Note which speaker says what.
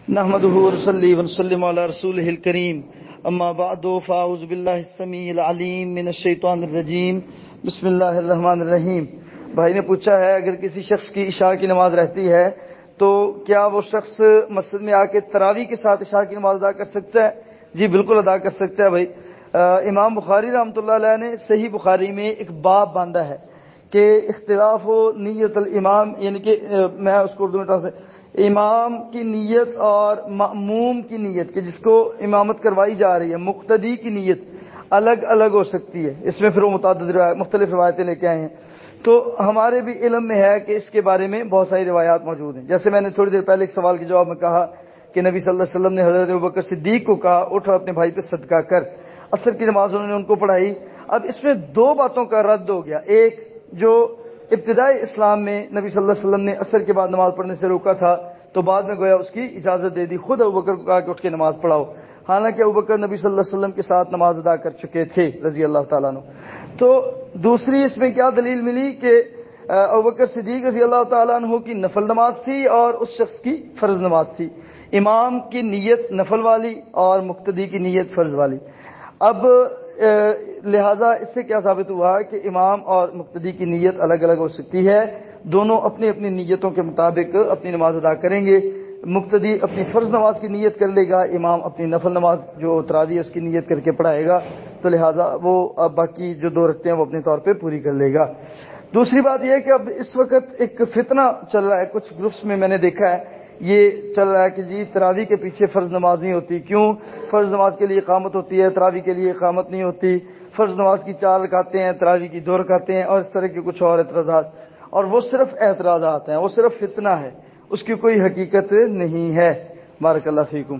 Speaker 1: نحمده ونصلي ونسلم على رسوله الكريم اما بعد فاعوذ بالله السميع العليم من الشیطان الرجیم بسم اللہ الرحمن الرحیم۔ بھائی نے پوچھا ہے اگر کسی شخص کی عشاء کی نماز رہتی ہے تو کیا وہ شخص مسجد میں آ کے تراویح کے ساتھ عشاء کی نماز ادا کر سکتا ہے؟ جی بالکل ادا کر سکتا ہے بھائی۔ امام بخاری رحمۃ اللہ علیہ نے صحیح بخاری میں ایک باب باندھا ہے کہ اختلاف و نیت الامام، یعنی کہ میں اس کو اردو میں امام کی نیت اور مأموم کی نیت کہ جس کو امامت کروائی جا رہی ہے مقتدی کی نیت الگ الگ ہو سکتی ہے۔ اس میں پھر وہ مختلف روایتیں لے کے آئے ہیں، تو ہمارے بھی علم میں ہے کہ اس کے بارے میں بہت ساری روایات موجود ہیں۔ جیسے میں نے تھوڑی دیر پہلے ایک سوال کے جواب میں کہا کہ نبی صلی اللہ علیہ وسلم نے حضرت ابوبکر صدیق کو کہا اٹھ اور اپنے بھائی پہ صدقہ کر، عصر کی نماز انہوں نے ان کو پڑھائی۔ اب اس میں دو باتوں کا رد ہو گیا، ایک جو ابتدائی اسلام میں نبی صلی اللہ علیہ وسلم نے عصر کے بعد نماز پڑھنے سے روکا تھا تو بعد میں گویا اس کی اجازت دے دی، خود ابوبکر کو کہا کہ اٹھ کے نماز پڑھاؤ، حالانکہ ابوبکر نبی صلی اللہ علیہ وسلم کے ساتھ نماز ادا کر چکے تھے رضی اللہ تعالیٰ عنہ۔ تو دوسری اس میں کیا دلیل ملی کہ ابوبکر صدیق رضی اللہ تعالیٰ عنہ کی نفل نماز تھی اور اس شخص کی فرض نماز تھی، امام کی نیت نفل والی اور مقتدی کی نیت فرض والی۔ اب لہٰذا اس سے کیا ثابت ہوا کہ امام اور مقتدی کی نیت الگ الگ ہو سکتی ہے، دونوں اپنی اپنی نیتوں کے مطابق اپنی نماز ادا کریں گے۔ مقتدی اپنی فرض نماز کی نیت کر لے گا، امام اپنی نفل نماز جو تراویح اس کی نیت کر کے پڑھائے گا، تو لہٰذا وہ اب باقی جو دو رکھتے ہیں وہ اپنے طور پہ پوری کر لے گا۔ دوسری بات یہ ہے کہ اب اس وقت ایک فتنہ چل رہا ہے، کچھ گروپس میں نے دیکھا ہے یہ چل رہا ہے کہ جی تراویح کے پیچھے فرض نماز نہیں ہوتی، کیوں؟ فرض نماز کے لیے اقامت ہوتی ہے، تراویح کے لیے اقامت نہیں ہوتی، فرض نماز کی 4 رکعتیں ہیں، تراویح کی 2 رکعتیں ہیں، اور اس طرح کے کچھ اور اعتراضات، اور وہ صرف اعتراضات ہیں، وہ صرف فتنہ ہے، اس کی کوئی حقیقت نہیں ہے۔ بارک اللہ فیکم۔